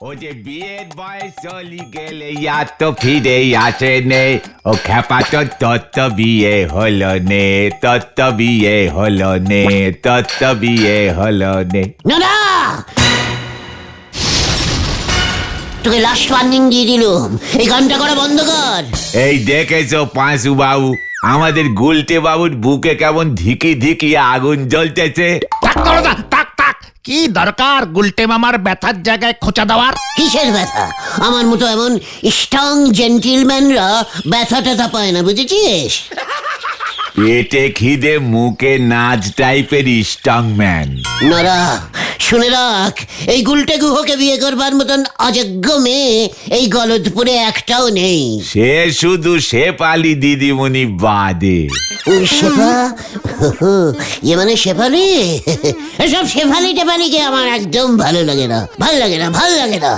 ও যে বিয়ের বয়স চলি গেলে আর তো ফিরে আসে নে, ও খ্যাপা তো তত্ত্ব বিয়ে হলো নে, তত্ত্ব বিয়ে হলো নে, তত্ত্ব বিয়ে হলো নে। না তোকে লাস্ট ওয়ার্নিং দিয়ে দিলুম, এই গানটা করা বন্ধ কর। এই দেখেছো পাঁচু বাবু, আমাদের গুলটে বাবুর বুকে কেমন ধিকি ধিকি আগুন জ্বলতেছে। কি দরকার গুলটে মামার ব্যথার জায়গায় খোঁচা দেওয়ার? কিসের ব্যথা? আমার মতো এমন স্ট্রং জেন্টিলম্যানরা ব্যথা ট্যাথা পায় না, বুঝেছিস? পেটে খিদে মুখে নাচ টাইপের স্ট্রং ম্যান। নরা শুনে রাখ, এই গুলটে গুহকে বিয়ে করবার মতন অযোগ্য মেয়ে এই গলদপুরে একটাও নেই। সে শুধু শেফালি দিদিমণি বাদে। শেফা? ইয়ে মানে শেফালি? এসব শেফালি টেফালিকে আমার একদম ভালো লাগে না, ভাল লাগে না, ভাল লাগে না।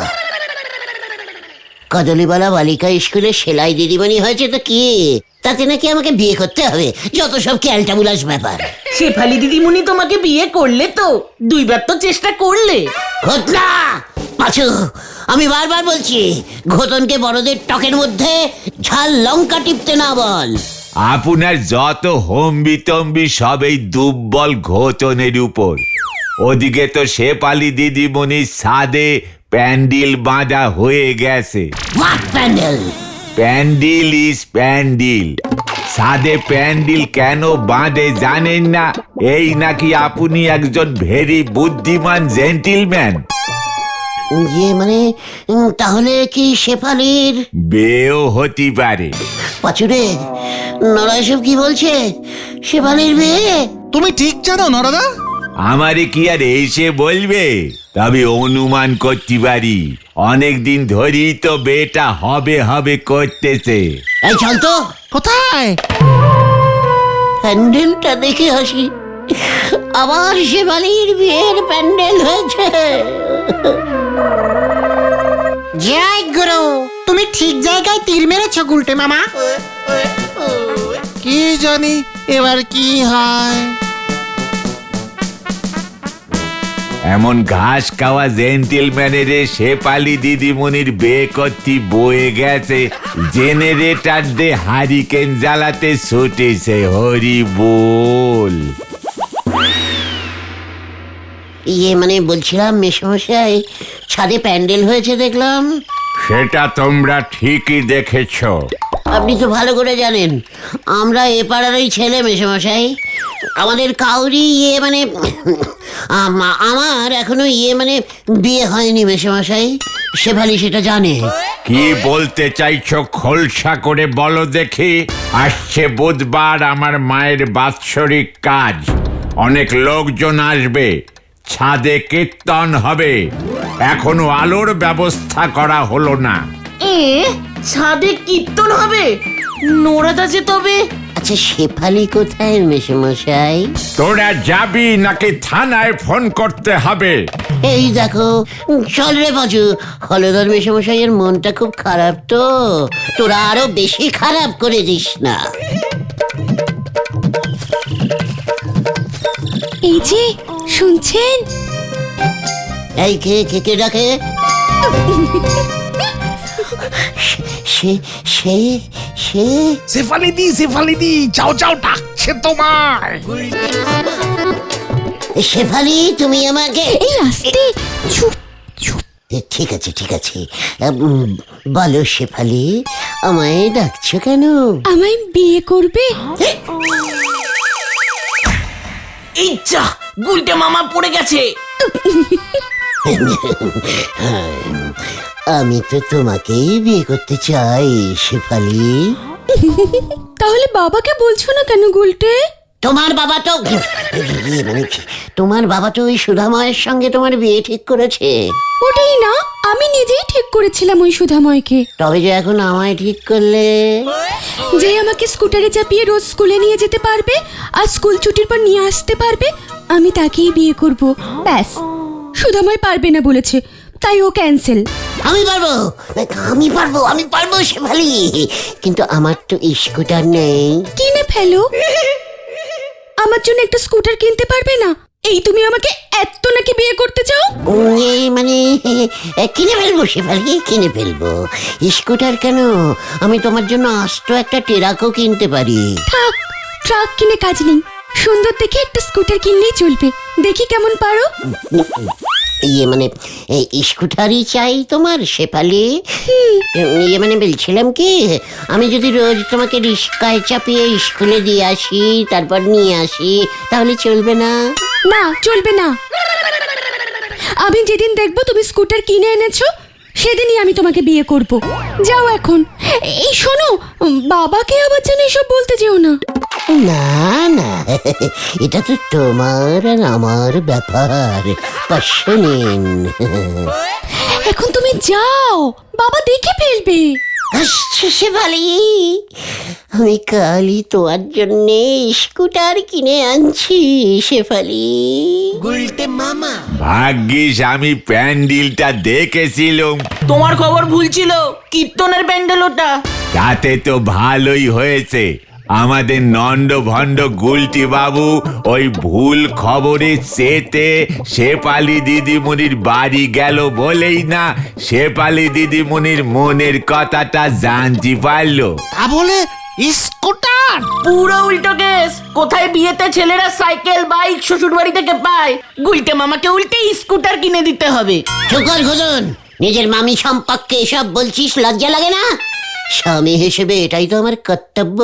কদলীবালা বালিকা স্কুলে সেলাই দিদিমণি হয়েছে তো কি, তাতে নাকি আমাকে বিয়ে করতে হবে? যত সব ক্যালটাবুলাস ব্যাপার। শেফালি দিদিমণি তোমাকে বিয়ে করলে তো, দুইবার তো চেষ্টা করলে। ঘটনা পাঁচু, আমি বারবার বলছি, ঘটনকে বড়দের টকের মধ্যে ঝাল লঙ্কা টিপতে না বল। আপনার যত হম্বি তম্বি সব এই দুর্বল ঘোচনের উপর। ওদিকে তো শেফালি দিদিমণির ছাদে প্যান্ডেল বাঁধা হয়ে গেছে। হোয়াট প্যান্ডেল? প্যান্ডেল ইজ প্যান্ডেল। ছাদে প্যান্ডেল কেন বাঁধে জানেন না? এই নাকি আপনি একজন ভেরি বুদ্ধিমান জেন্টিলম্যান। ইয়ে মানে তাহলে কি শেফালির বেও হতে পারে। পাঁচুরে, নরা এসব কি বলছে? শেফালির বিয়ে? তুমি ঠিক জানো নরদা? আমারে কি আর এসে বলবে, তবে অনুমান করতে পারি। অনেকদিন ধরেই তো বেটা হবে হবে করতেছে। এই চল তো। কোথায়? প্যান্ডেলটা দেখে হাসি, আবার শেফালির বিয়ের প্যান্ডেল হয়েছে। জয় গুরু, তুমি ঠিক জায়গায় তীর মেরেছ গুলটে মামা। কি জানি এবার কি হয়। এমন ঘাস খাওয়া জেন্টিলম্যানের শেফালি দিদিমণির বিয়ে করতে বয়ে গেছে, জেনারেটর দিয়ে হারিকেন জ্বালাতে ছুটেছে। হরি বল। ইয়ে মানে বলছিলাম মেশমশাই, ছাদে প্যান্ডেল হয়েছে দেখলাম। সেটা তোমরা ঠিকই দেখেছ। আপনি তো ভালো করে জানেন আমরা এ পাড়ারই ছেলে মেশমশাই। আমাদের কাউরি ইয়ে মানে আমার এখনো ইয়ে মানে বিয়ে হয়নি মেশমশাই। শেফালি সেটা জানে। কি বলতে চাইছো খোলসা করে বলো দেখি। আসছে বুধবার আমার মায়ের বাৎসরিক কাজ, অনেক লোকজন আসবে, ছাদে কীর্তন হবে, এখনো আলোর ব্যবস্থা করা হলো না। ছাদে কীর্তন হবে? নোরাদা যে তবে। আচ্ছা শেফালি কোথায় মেশমশাই? তোরা যাবি নাকি থানায় ফোন করতে হবে? এই দেখো, চল রে বাজু, হলধর মেশমশাইয়ের মনটা খুব খারাপ তো, তোরা আরো বেশি খারাপ করে দিস না। এই যে শুনছেন? এই কে কে কে ডাকে? সে সে সে শেফালি দি চাও চাও ডাকছে তোমায়। শেফালি, তুমি আমাকে এই আস্তে, চুপ চুপ। ঠিক আছে ঠিক আছে, বলো শেফালি, আমায় ডাকছো কেন? আমায় বিয়ে করবে? ইচ্ছা গুলটে মামা পড়ে গেছে। আমি তো তোমাকেই বিয়ে করতে চাই শেফালি। তাহলে বাবাকে বলছো না কেন গুলটে? তোমার বাবা তো মানে তোমার বাবা তো ওই সুধাময়ের সঙ্গে তোমার বিয়ে ঠিক করেছে। ওটাই না, আমি নিজেই ঠিক করেছিলাম ওই সুধাময়কে। তবে যে এখন আমায় ঠিক করলে, যে আমাকে স্কুটারে চাপিয়ে রোজ স্কুলে নিয়ে যেতে পারবে আর স্কুল ছুটির পর নিয়ে আসতে পারবে, আমি তাকেই বিয়ে করব। ব্যাস, সুধাময় পারবে না বলেছে, তাই ও ক্যান্সেল। আমি পারবো আমি পারবো আমি পারবো শেফালি, কিন্তু আমার তো স্কুটার নেই। কিনে ফেলো। আমার জন্য একটা স্কুটার কিনতে পারবে না? এই তুমি আমাকে এত নাকি বিয়ে করতে চাও? এই মানে কিনে ফেলবো শেফালি, কিনে ফেলবো। স্কুটার কেন, আমি তোমার জন্য আস্ত একটা টেরাকও কিনতে পারি। থাক, ট্রাক কিনে কাজ নেই। সুন্দর দেখে একটা স্কুটার কিনলেই চলবে। দেখি কেমন পারো। মানে স্কুটারই চাই তোমার শেফালি? মানে বলছিলাম কি, আমি যদি রোজ তোমাকে রিস্কায় চাপিয়ে স্কুলে দিয়ে আসি, তারপর নিয়ে আসি, তাহলে চলবে না? না, চলবে না। আমি যেদিন দেখবো তুমি স্কুটার কিনে এনেছো, সেদিনই আমি তোমাকে বিয়ে করব। যাও এখন। এই শোনো, বাবাকে আবার যেন এসব বলতে যেও না। না না, এটা তো তোমার আর আমার ব্যাপার। পাশে নিন। এখন তুমি যাও, বাবা দেখে ফেলবে। আসছে শেফালি, আমি কালই তোমার জন্য স্কুটার কিনে আনছি শেফালি। ভাগ্যিস আমি প্যান্ডেলটা দেখেছিলাম, তোমার খবর ভুল ছিল, কীর্তনের প্যান্ডেল ওটা। তাতে তো ভালোই হয়েছে। আমাদের নন্দ ভণ্ড গুলটি বাবু ওই ভুল খবরে চেতে শেফালি দিদিমণির বাড়ি গেল বলেই না শেফালি দিদিমণির মনের কথাটা জানতে পারলো। তা বলে স্কুটার? পুরো উল্টো কেস। কোথায় বিয়েতে ছেলেরা সাইকেল বাইক শ্বশুর বাড়ি থেকে পায়, গুলটে মামাকে উল্টে স্কুটার কিনে দিতে হবে। ঠোকর ঘোদন, নিজের মামি সম্পর্কে এসব বলছিস, লজ্জা লাগে না? স্বামী হিসেবে এটাই তো আমার কর্তব্য।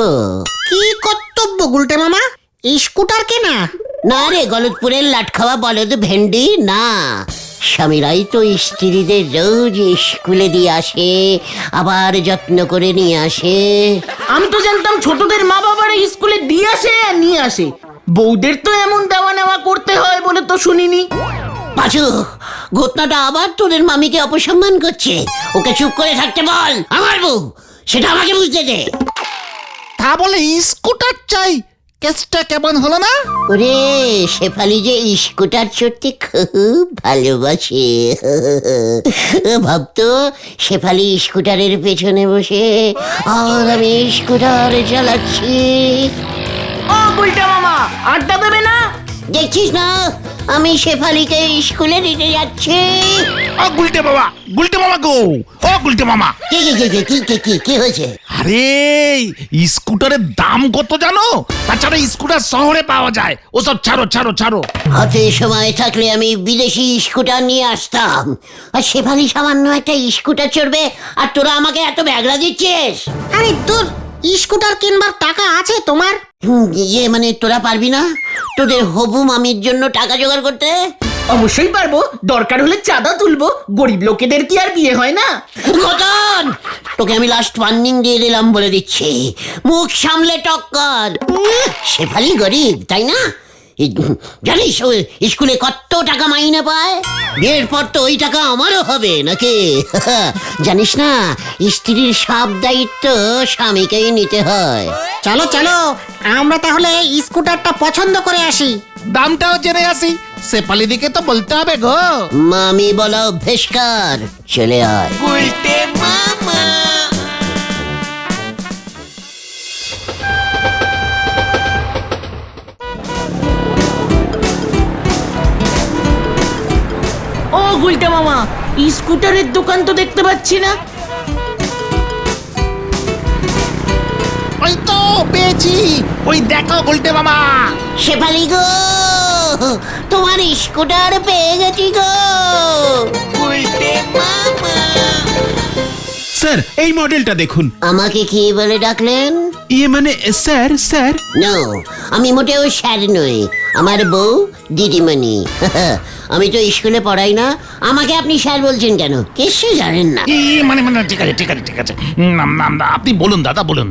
কি কর্তব্য গুলটে মামা? স্কুটার কেনা? না রে, গলতপুরের লাট খাওয়া বলদ ভেন্ডি না। স্বামীরাই তো স্ত্রীদের রোজ স্কুলে দিয়ে আসে, আবার যত্ন করে নিয়ে আসে। আমি তো জানতাম ছোটদের মা বাবারা স্কুলে দিয়ে আসে আর নিয়ে আসে, বউদের তো এমন দেওয়া নেওয়া করতে হয় বলে তো শুনিনি। পাঁচু, ঘটনাটা আবার তোদের মামিকে অপসম্মান করছে। ওকে চুপ করে থাকতে বল। আমার বউ, সেটা আমাকে বুঝতে দে। তা বলে স্কুটার চাই? কেসটা কেমন হলো না? ওরে, শেফালি যে স্কুটার চড়তে খুব ভালোবাসে। ভাবতো শেফালি স্কুটারের পেছনে বসে আর আমি স্কুটার চালাচ্ছি। ও গুলটে মামা, আড্ডা দেবে না? দেখছিস না, আমি শেফালিকে স্কুলে দিতে যাচ্ছি। ও গুলটে মামা, গুলটে মামা গো, ও গুলটে মামা। কি কি কি কি কি কি কি হয়েছে? আরে স্কুটারের দাম কত জানো? তাছাড়া স্কুটার শহরে পাওয়া যায়। ওসব ছাড়ো ছাড়ো ছাড়ো। হাতে সময় থাকলে আমি বিদেশি স্কুটার নিয়ে আসতাম, আর শেফালি সামান্য একটা স্কুটার চড়বে আর তোরা আমাকে এত ব্যাগরা দিচ্ছিস। আরে তোর স্কুটার কিনবার টাকা আছে তোমার? মানে তোরা পারবি না তোদের হবু মামির জন্য টাকা জোগাড় করতে? অবশ্যই পারবো, দরকার হলে চাঁদা তুলবো। গরিব লোকেদের কি আর বিয়ে হয় না? গতন, তোকে আমি লাস্ট ওয়ার্নিং দিয়ে দিলাম, বলে দিচ্ছি, মুখ সামলে টক্কর। শেফালি গরিব, তাই না? জানিস ও স্কুলে কত টাকা মাইনে পায়? বিয়ের পর তো ওই টাকা আমারও হবে নাকি? জানিস না, স্ত্রীর সব দায়িত্ব স্বামীকেই নিতে হয়। চলো চলো, আমরা তাহলে স্কুটারটা পছন্দ করে আসি। দামটাও জেনে আসি। শেফালি দিকে তো বলতে হবে গো। মামি বলো ভেস্কার, চলে আয়। ও গুলটে মামা, স্কুটারের দোকান তো দেখতে পাচ্ছি না। ওই তো পেয়েছি, ওই দেখো গুলটে মামা। শেফালি গো, তোমার স্কুটার পেয়ে গেছি গো। স্যার, এই মডেলটা দেখুন। আমাকে কি বলে ডাকলেন? ইয়ে মানে স্যার, স্যার। নো, আমি মোটেও স্যার নই, আমার বউ দিদিমণি। আমি তো স্কুলে পড়াই না, আমাকে আপনি স্যার বলছেন কেন? কিছু জানেন না। মানে মানে ঠিক আছে ঠিক আছে ঠিক আছে, নাম নাম আপনি বলুন দাদা, বলুন।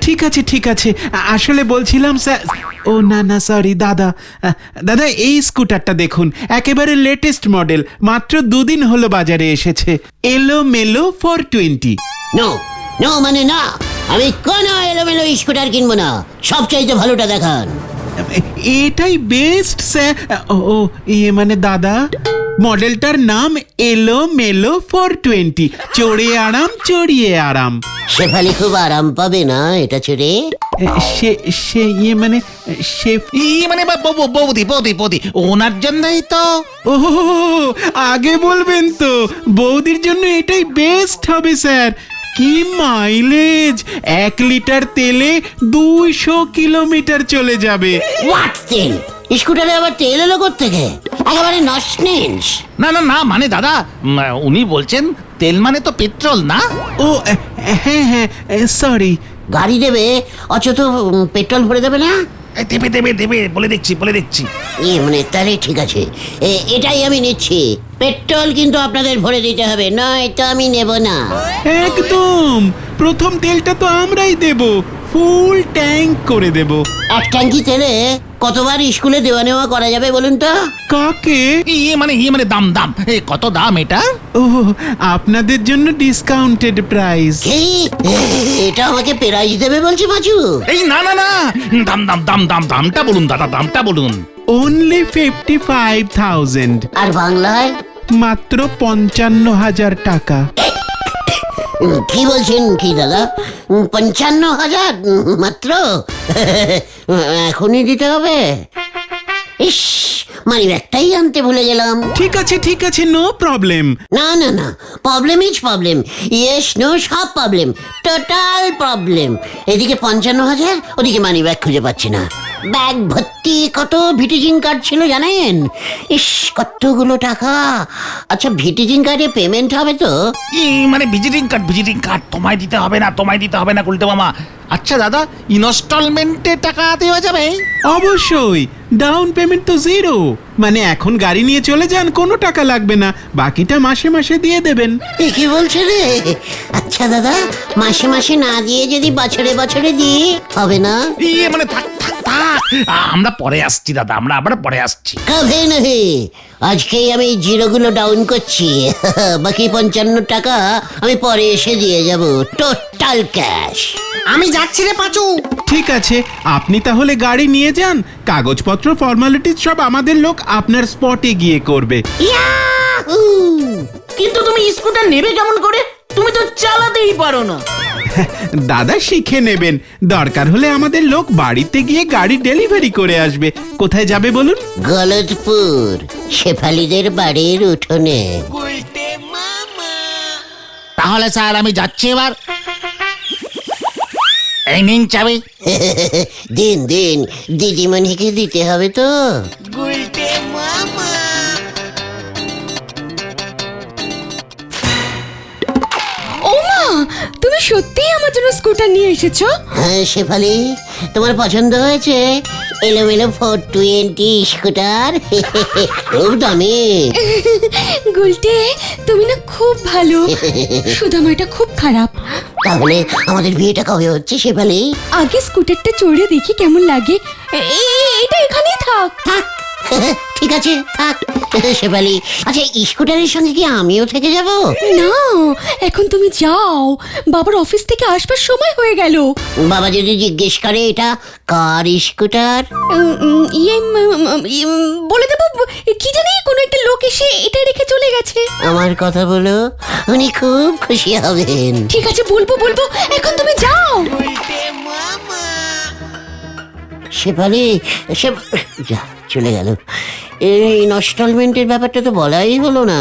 ঠিক আছে ঠিক আছে, আসলে বলছিলাম স্যার। ও না না, সরি দাদা। দাদা, এই স্কুটারটা দেখুন, একেবারে লেটেস্ট মডেল, মাত্র 2 দিন হলো বাজারে এসেছে। এলো মেলো 420। নো নো মানে না, আমি কোনো এলোমেলো স্কুটার কিনবো না, সবচাইতে ভালোটা দেখান। এটাই বেস্ট স্যার। ও ইয়ে মানে দাদা, মডেলটার নাম এলো মেলো 420। চড়ে আরাম, চড়িয়ে আরাম। শেফালি খুব আরাম পাবে না এটা ছেড়ে? সে সে ইয়ে মানে সে মানে বৌদি বৌদি বৌদি ওনার জন্যই তো। ও আগে বলবেন তো, বৌদির জন্য এটাই বেস্ট হবে স্যার। কি মাইলেজ! 1 লিটার তেলে 200 কিলোমিটার চলে যাবে। হোয়াট তেল? স্কুটারে আবার তেল এলো কোত্থেকে? একেবারে নসনেন্স। না না না মানে দাদা উনি বলছেন তেল মানে তো পেট্রোল না। ও হ্যাঁ হ্যাঁ সরি। গাড়ি দেবে অচত পেট্রোল ভরে দেবে না? দেবে দেবে দেবে বলে দেখছি। মানে তাহলে ঠিক আছে, এটাই আমি নিচ্ছি। পেট্রোল কিন্তু আপনাদের ভরে দিতে হবে, নয়তো আমি নেব না। একদম, প্রথম তেলটা তো আমরাই দেব, ফুল ট্যাঙ্ক করে দেব। 1 ট্যাঙ্কি তেলে কতবার স্কুলে দেওয়া নেওয়া করা যাবে বলুন তো? কাকে? ইয়ে মানে দাম দাম কত দাম এটা? ও আপনাদের জন্য ডিসকাউন্টেড প্রাইস। কি? এটা আমাকে প্রাইজ দেবে বলছি পাঁচু? এই না না না দামটা বলুন দাদা, দামটা বলুন। অনলি 55,000। আর বাংলায়? মাত্র 55,000 টাকা। কি বলছেন কি দাদা? 55,000 মাত্র? এখনই দিতে হবে? ইস, মানি ব্যাগটাই আনতে ভুলে গেলাম। ঠিক আছে নো প্রবলেম। না না না, problem is problem, yes no সব প্রবলেম, টোটাল প্রবলেম। এদিকে 55,000, ওদিকে মানি ব্যাগ খুঁজে পাচ্ছি না। ব্যাগ ভর্তি কত ভিটিজিং কার্ড ছিল জানেন? ইস, কতগুলো টাকা। আচ্ছা, ভিটিজিং কার্ডে পেমেন্ট হবে তো? মানে ভিজিটিং কার্ড তোমায় দিতে হবে না গুলটে মামা। আচ্ছা দাদা, ইনস্টলমেন্টে টাকা দেওয়া যাবে? অবশ্যই, ডাউন পেমেন্ট তো 0। মানে এখন গাড়ি নিয়ে চলে যান, কোনো টাকা লাগবে না, বাকিটা মাসে মাসে দিয়ে দেবেন। এ কি বলছে রে? আচ্ছা দাদা, মাসে মাসে না দিয়ে যদি বছরে বছরে দিই হবে না? ইয়ে মানে থাক আমরা পরে আসছি দাদা, আমরা আবার পরে আসছি। কবে নহে, আজকেই আমি জিরোগুলো ডাউন করছি। বাকি 55 টাকা আমি পরে এসে দিয়ে যাব, টোটাল ক্যাশ। আমি যাচ্ছি রে পাঁচু। ঠিক আছে, আপনি তাহলে গাড়ি নিয়ে যান, কাগজপত্র ফর্মালিটিজ সব আমাদের লোক আপনার স্পটে গিয়ে করবে। ইয়াহু! কিন্তু তুমি স্কুটার নেবে কেমন করে? তুমি তো চালাতেই পারো না। দাদা শিখে নেবেন, দরকার হলে আমাদের লোক বাড়িতে গিয়ে গাড়ি ডেলিভারি করে আসবে। কোথায় যাবে বলুন? গলতপুর, শেফালিদের বাড়ির উঠোনে। তাহলে স্যার আমি যাচ্ছি এবার। এই নিন চাবি। দিন দিন, দিদিমণিকে দিতে হবে তো। ও মা, তুমি সত্যিই আমার জন্য স্কুটার নিয়ে এসেছো? হ্যাঁ শেফালি, তোমার পছন্দ হয়েছে? এলোমেলো 420 স্কুটার, খুব দামি। গুলটে, তুমি না খুব ভালো, সুদামাটা খুব খারাপ। তাহলে আমাদের বিয়েটা কবে হচ্ছে শেফালি? আগে স্কুটারটা চড়ে দেখি কেমন লাগে। এটা এখানেই থাক। থাক, ঠিক আছে থাক শেফালি। আচ্ছা, স্কুটারের সঙ্গে কি আমিও থেকে যাব? না, এখন তুমি যাও, বাবার অফিস থেকে আসবার সময় হয়ে গেল। বাবা যদি জিজ্ঞেস করে এটা কার স্কুটার? বলে দেবো কি জানি কোনো একটা লোক এসে এটা রেখে চলে গেছে। আমার কথা বলো, উনি খুব খুশি হবেন। ঠিক আছে, বলবো, এখন তুমি যাও। শেফালি, যা চলে গেল। এই ইনস্টলমেন্টের ব্যাপারটা তো বলাই হলো না।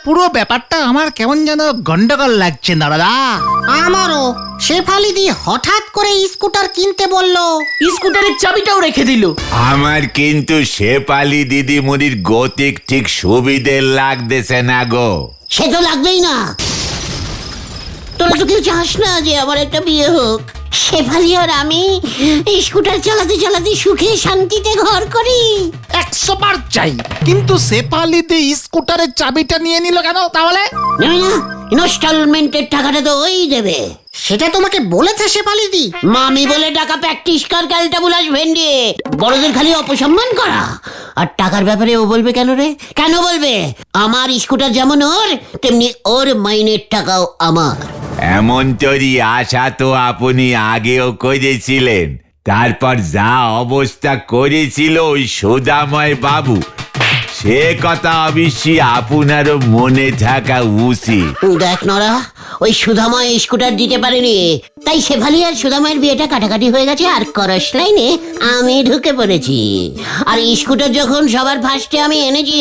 পুরো ব্যাপারটা আমার কেমন যেন গন্ডগোল লাগছে না দাদা। আমারও। শেফালি দি হঠাৎ করে স্কুটার কিনতে বললো। স্কুটারের চাবিটাও রেখে দিল। আমার কিন্তু শেফালি দিদিমণির গতিক ঠিক সুবিধে লাগতেছে না গো। সে তো লাগবেই না, তোরা তো কেউ চাস না যে আমার একটা বিয়ে হোক। শেফালি আর আমি স্কুটার চালাতে চালাতে সুখে শান্তিতে ঘর করি। 100 বার চাই, কিন্তু শেফালিতে স্কুটারের চাবিটা নিয়ে নিল কেন তাহলে? না না, ইনস্টলমেন্টের টাকাটা তো ওই দেবে। সেটা তোমাকে বলেছে শেফালি দি? মামি বলে টাকা প্র্যাকটিস কর ক্যালটা বুলাস ভেন্ডি, বড়দের খালি অপসম্মান করা। আর টাকার ব্যাপারে ও বলবে কেন রে? কেন বলবে? আমার স্কুটার যেমন ওর, তেমনি ওর মাইনের টাকাও আমার। এমন তরি আশা তো আপনি আগেও করেছিলেন, তারপর যা অবস্থা করেছিল ওই সুদাময় বাবু, সে কথা অবশ্যই আপনারও মনে থাকা উচিত। দেখ নরা, ওই সুধাময় স্কুটার দিতে পারেনি, তাই শেফালি আর সুধাময়ের বিয়েটা কাটাকাটি হয়ে গেছে, আর করস লাইনে আমি ঢুকে পড়েছি। আর স্কুটার যখন সবার ফার্স্টে আমি এনেছি,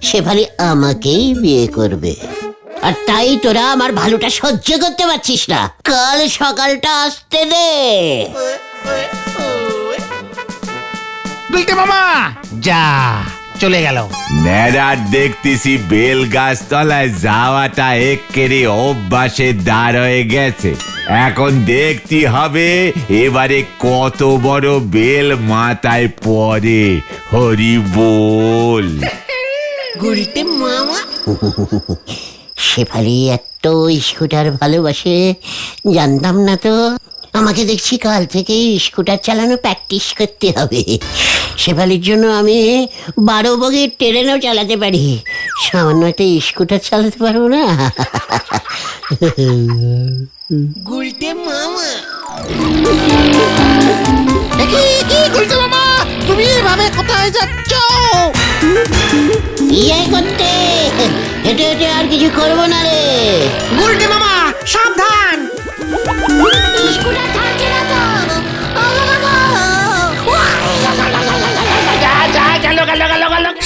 শেফালি আমাকেই বিয়ে করবে। আর তাই তোরা আমার ভালোটা সহ্য করতে পারছিস না, কাল সকালটা আসতে দে। গুলটে মামা যা চলে গেল। নেড়ার দেখতেছি বেল গাছ তলায় যাওয়াটা এক্কেরে অভ্যাসে দাঁড় হয়ে গেছে। এখন দেখতে হবে এবারে কত বড় বেল মাথায় পড়ে। হরি বল। শেফালি এত স্কুটার ভালোবাসে, জানতাম না তো। আমাকে দেখছি কাল থেকে স্কুটার চালানো প্র্যাকটিস করতে হবে। শেফালির জন্য আমি 12 বগির ট্রেনও চালাতে পারি, সামান্য একটা স্কুটার চালাতে পারবো না? গুলটে মামা তুমি এভাবে কোথায় যাচ্ছ? ইয়ে করতে, হেঁটে হেঁটে আর কিছু করবো না রে। গুলটে মামা সাবধান। স্কুটার থামছে না তো।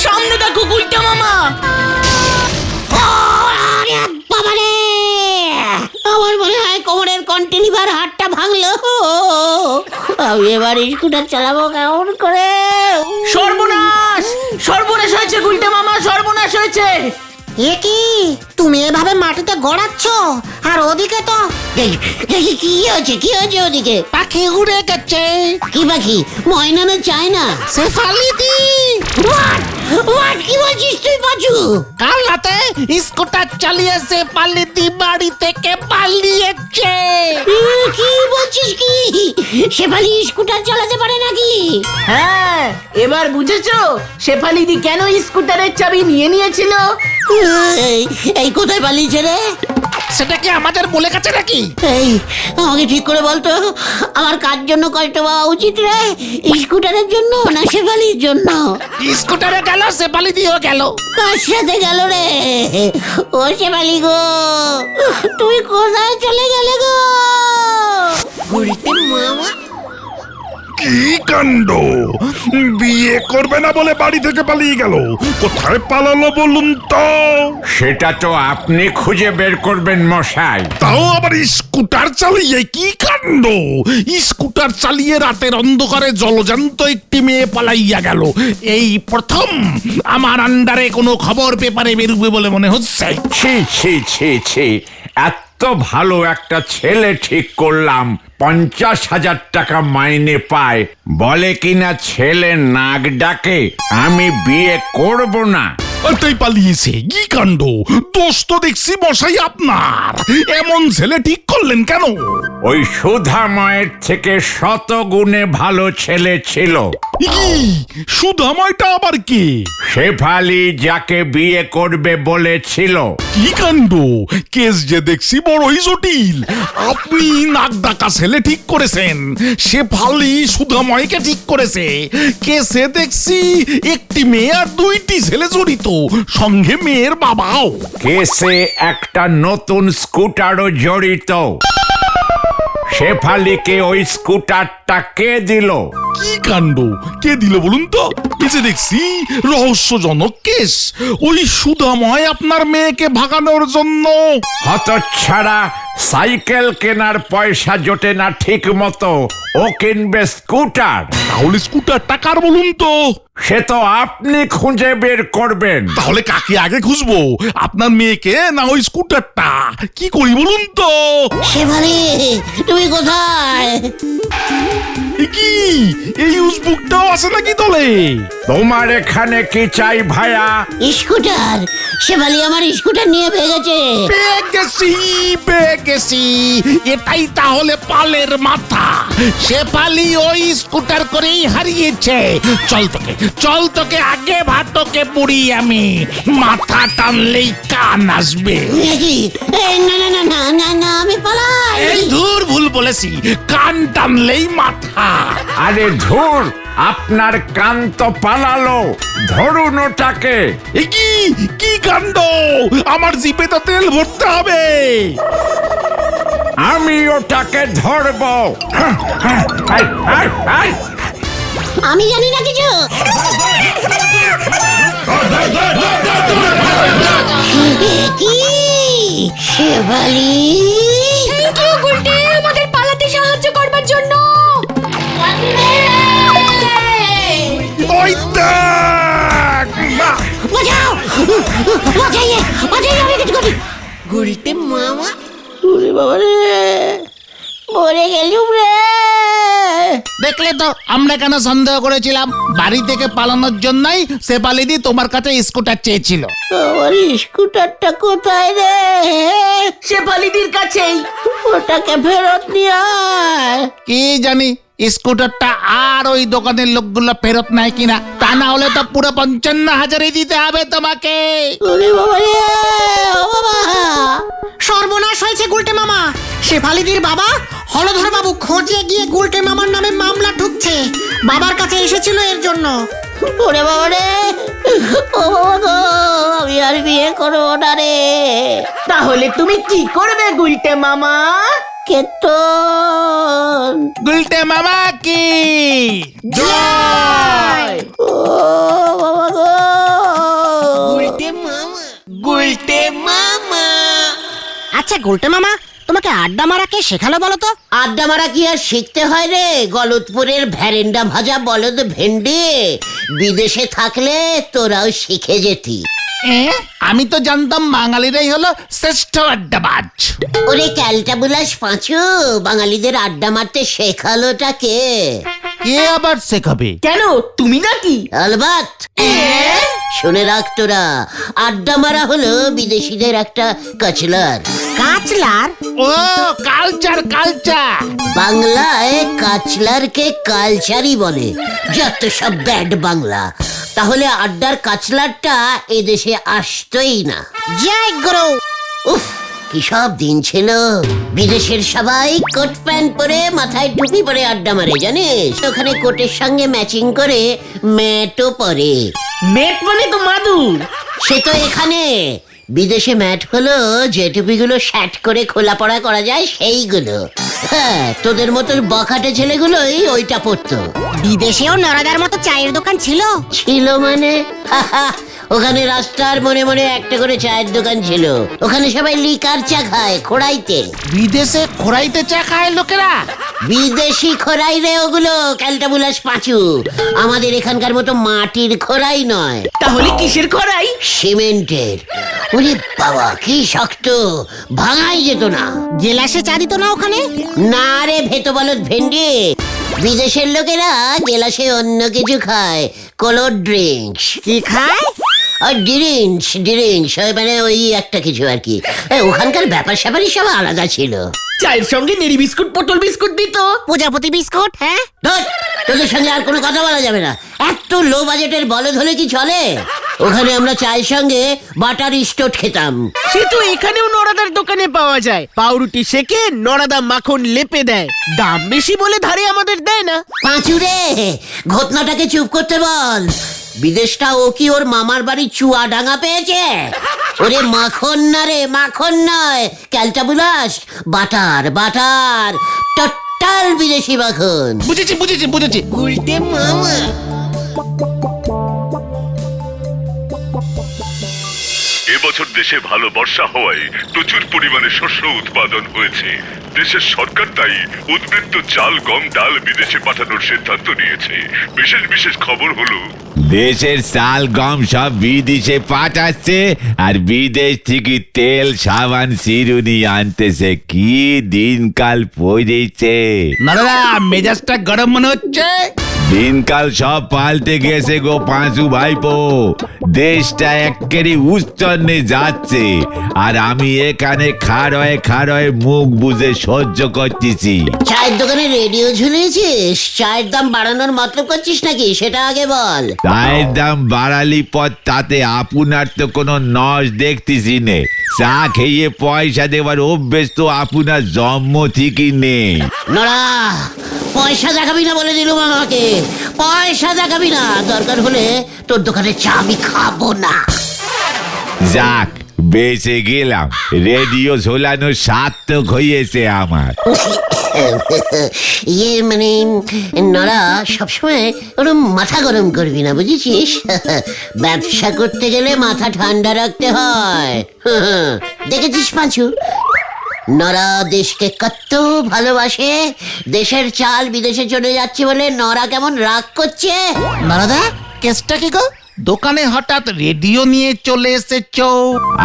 সামনে দেখো গুলটে মামা। আরে বাবারে, আমার মনে হয় কোমরের কন্টিলিভার হাড়টা ভাঙলো। আমি এবার স্কুটার চালাবো কেমন করে? সর্বনাশ, সর্বনাশ হয়েছে গুলটে মামা, সর্বনাশ হয়েছে। এ কি তুমি এভাবে মাটিতে গড়াচ্ছ? আর ওদিকে তো কি হয়েছে, কি হয়েছে ওদিকে? পাখি উড়ে গেছে। কি পাখি? ময়না না চায়না? শেফালি দি হোয়াট কি বলছিস তুই পাচু? কাল রাতে স্কুটার চালিয়ে শেফালি দি বাড়ি থেকে পালিয়েছে। কি বলছিস কি? শেফালি স্কুটার চালাতে পারে নাকি? হ্যাঁ, এবার বুঝেছো শেফালিদি কেন স্কুটারের চাবি নিয়ে নিয়েছিল? এই কোথায় পালিয়েছে রে? সেটা কি আমাদের বলে গেছে নাকি? এই আমাকে ঠিক করে বলতো, আমার কার জন্য কষ্ট পাওয়া উচিত রে? স্কুটারের জন্য না শেফালির জন্য? স্কুটারে গেল, শেফালি দিও গেল। কার সাথে গেল রে? ও শেফালি গো, তুমি কোথায় চলে গেলে গো? ঘুরিতে মামা কি কাণ্ড! বিয়ে করবে না বলে বাড়ি থেকে পালিয়ে গেল। কোথায় পালালো বলুন তো? সেটা তো আপনি খুঁজে বের করবেন মশাই। তাও আবার স্কুটার চালিয়ে! কি কাণ্ড! স্কুটার চালিয়ে রাতের অন্ধকারে জলজান্ত একটি মেয়ে পালাইয়া গেল। এই প্রথম আমার আন্ডারে কোনো খবর পেপারে বেরোবে বলে মনে হচ্ছে। ছি ছি ছি ছি, এত ভালো একটা ছেলে ঠিক করলাম, 50,000 টাকা মাইনে পায়, বলে কিনা ছেলে নাক ডাকে, আমি বিয়ে করব না। তাই পালিয়েছে? কি কাণ্ড! দোষ তো দেখছি মশাই আপনার। এমন ছেলে ঠিক করলেন কেন? ওই সুধাময়ের থেকে 100 গুণে ভালো ছেলে ছিল। কি সুধাময়টা আবার কে? শেফালি যাকে বিয়ে করবে বলেছিল। কি কাণ্ড! কেস যে দেখছি বড়ই জটিল। আপনি নাক ডাকা ছেলে ঠিক করেছেন, শেফালি সুধাময়কে ঠিক করেছে। কেসে দেখছি একটি মেয়ে আর 2টি ছেলে জড়িত, সঙ্গে মেয়ের বাবাও। কেসে একটা নতুন স্কুটারও জড়িত। শেফালিকে ওই স্কুটারটা কে দিল? কি কাণ্ড! কে দিল বলুন তো? এসে দেখছি রহস্যজনক কেস। ওই সুধাময় আপনার মেয়েকে ভাগানোর জন্য। হতচ্ছাড়া, সাইকেল কেনার পয়সা জোটে না ঠিক মতো, ও কিনবে স্কুটার। তাহলে স্কুটার টাকার বলুন তো? সে তো আপনি খুঁজে বের করবেন। তাহলে কাকে আগে খুঁজবো, আপনার মেয়েকে না ওই স্কুটারটা? কি করি বলুন তো? শেফালি তুমি কোথায়? কি এই উসবুকটাও আছে নাকি দলে? তোমার এখানে কি চাই ভায়া? স্কুটার। শেফালি আমার স্কুটার নিয়ে ভেগেছে। পেয়ে গেছি। এটাই তাহলে পালের মাথা। শেফালি ওই স্কুটার করেই হারিয়েছে। চল তোকে আগে ভাতকে পুড়ি আমি। মাথা টানলেই কান আসবে। না না না না না না, আমি পালাই। এই ধুর, ভুল বলেছি। কান টানলেই মাথা আরে ধুর, আপনার কান তো পালালো, ধরুন ওটাকে। এ কি কি কাণ্ড! আমার জিপে তো তেল ভরতে হবে। আমি ওটাকে ধরবো। আমি জানি না কিছু। এ কি শেফালি? থ্যাংক ইউ গুলটে, আমাদের পালাতে সাহায্য করবার জন্য। ওই দেখ! বাঁচাও, বাঁচাইয়ে, বাঁচাইয়ে, আমি কিছু করি। গুলটে মামা, ওরে বাবা রে, মরে গেলুম রে। দেখলে তো আমরা কেন সন্দেহ করেছিলাম। বাড়ি থেকে পালানোর জন্যই শেফালিদি তোমার কাছে স্কুটার চেয়েছিল। আমার স্কুটারটা কোথায় রে? শেফালিদির কাছেই। ওটাকে ফেরত নিয়ে আয়। কি জানি স্কুটারটা আর ওই দোকানের লোকগুলো ফেরত নেয় কিনা। তা না হলে তো পুরো 55,000 দিতে হবে তোমাকে। ওরে বাবা রে, ও বাবা। সর্বনাশ হয়েছে গুলটে মামা। শেফালিদির বাবা হলধর বাবু খোঁজে গিয়ে গুলটে মামার নামে মামলা ঠুকছে। বাবার কাছে এসেছিল এর জন্য। ওরে বাবা রে, ও বাবা গো, আমি আর বিয়ে করবো না রে। তাহলে তুমি কি করবে গুলটে মামা? কেতন, গুলটে মামা কি জয়। ও বাবা গো, গুলটে মামা, গুলটে মামা। আচ্ছা গুলটে মামা, তোমাকে আড্ডা মারা কে শেখালো বলো তো? আড্ডা মারা কি আর শিখতে হয় রে? গলতপুরের ভ্যারেন্ডা ভাজা বলদ ভেন্ডি। বিদেশে থাকলে তোরাও শিখে যেতি। আমি তো জানতাম বাঙালিরাই হলো শ্রেষ্ঠ আড্ডাবাজ। ওরে ক্যালটাবুলাস পাঁচু, বাঙালিদের আড্ডা মারতে শেখালোটা কে? কে আবার শেখাবে? কেন, তুমি নাকি? আলবাত। শুনে রাখ তোরা, আড্ডা মারা হলো বিদেশিদের একটা কাচলার। কাচলার? ও কালচার কালচার। বাংলায় কাচলারকে কালচারই বলে। যত সব ব্যাড বাংলা। তাহলে আড্ডার কাচলারটা এদেশে আসতোই না। জয় গুরু। উফ, কি সব দিন ছিল। বিদেশের সবাই কোট প্যান্ট পরে, মাথায় টুপি পরে আড্ডা মারে, জানিস? ওখানে কোটের সঙ্গে ম্যাচিং করে ম্যাটও পরে। মেট মানে তো মাদুর। সে তো এখানে। বিদেশে ম্যাট হলো যে টুপিগুলো শ্যাট করে খোলা পড়া করা যায় সেইগুলো। হ্যাঁ, তোদের মতো বখাটে ছেলেগুলোই ওইটা পরতো। বিদেশেও নরাদার মতো চায়ের দোকান ছিল? ছিল মানে? ওখানে রাস্তার মনে মনে একটা করে চায়ের দোকান ছিল। ওখানে সবাই লিকার চা খায় খোড়াইতে। বিদেশে খোরাইতে চা খায় লোকেরা? বিদেশি খোরাই রে ওগুলো, ক্যালটাবুলাস পাঁচু। আমাদের এখানকার মতো মাটির খোরাই নয়। তাহলে কিসের করাই? সিমেন্টের। ওরে বাবা, কি শক্ত, ভাঙাই যেত না। গেলাসে চা দিত না ওখানে? না রে ভেতো বলদ ভেন্ডি, বিদেশের লোকেরা গেলাসে অন্য কিছু খায়। Cold drinks. কি খায়? আর ড্রিঙ্কস, ড্রিঙ্কস মানে ওই একটা কিছু আর কি। ওখানকার ব্যাপার স্যাপারই সব আলাদা ছিল। চায়ের সঙ্গে নেড়ি বিস্কুট, পটল বিস্কুট দিত। প্রজাপতি বিস্কুট? হ্যাঁ। ধুর, তোদের সঙ্গে আর কোনো কথা বলা যাবে না। এত লো বাজেটের বলদ হলে কি চলে? ওখানে আমরা চায়ের সঙ্গে বাটার স্টোট খেতাম। সে তো এখানেও নরাদার দোকানে পাওয়া যায়। পাউরুটি সেকে নরাদা মাখন লেপে দেয়। দাম বেশি বলে ধারে আমাদের দেয় না। পাঁচুরে, ঘটনাটাকে চুপ করতে বল। বিদেশটা ও কি ওর মামার বাড়ি চুয়াডাঙ্গা পেয়েছে? ওরে মাখন না রে, মাখন নয়, ক্যালটাবুলাস, বাটার, বাটার, টোটাল বিদেশি মাখন। বুঝেছি বুঝেছি বুঝেছি। উল্টে মামা। এবছর দেশে ভালো বর্ষা হওয়ায় প্রচুর পরিমাণে শস্য উৎপাদন হয়েছে। দেশের সরকার তাই উদ্বৃত্ত চাল, গম, ডাল বিদেশে পাঠানোর সিদ্ধান্ত নিয়েছে। বিশেষ বিশেষ খবর হলো, দেশের চাল গম সব বিদেশে পাঠাচ্ছে, আর বিদেশ থেকে তেল, সাবান, চিরুনি আনতেছে। কি দিনকাল পড়েছে! নরদা, মেজাজটা গরম মনে হচ্ছে। দিনকাল সব পাল্টে গেছে গো পাঁচু ভাইপো। দেশটা একেবারে উচ্চন্নে যাচ্ছে, আর আমি এখানে খাড়য়ে মুখ বুজে সহ্য করতেছি। চায়ের দোকানে রেডিও ঝুলিয়েছিস? চায়ের দাম বাড়ানোর মতলব করছিস নাকি, সেটা আগে বল। চায়ের দাম বাড়ালি পর তাতে আপনার তো কোনো নস দেখতেছি নে। চা খেয়ে পয়সা দেওয়ার অভ্যেস তো আপনার জন্ম থেকেই নেই। নড়া, পয়সা দেখাবি না বলে দিলুম আমাকে, পয়সা দেখাবি না, দরকার হলে তোর দোকানে চা আমি খাবো না। যাক, বেঁচে গেলাম, রেডিও ঝোলানো সার্থক হয়েছে আমার। ইয়ে মানে নড়া, সবসময় ওরম মাথা গরম করবি না, বুঝেছিস? ব্যবসা করতে গেলে মাথা ঠান্ডা রাখতে হয়। দেখেছিস পাঁচু, নড়া দেশকে কত ভালোবাসে, দেশের চাল বিদেশে চলে যাচ্ছে বলে নড়া কেমন রাগ করছে। নরদা, কেসটা কি গো? দোকানে হঠাৎ রেডিও নিয়ে চলে এসেছো?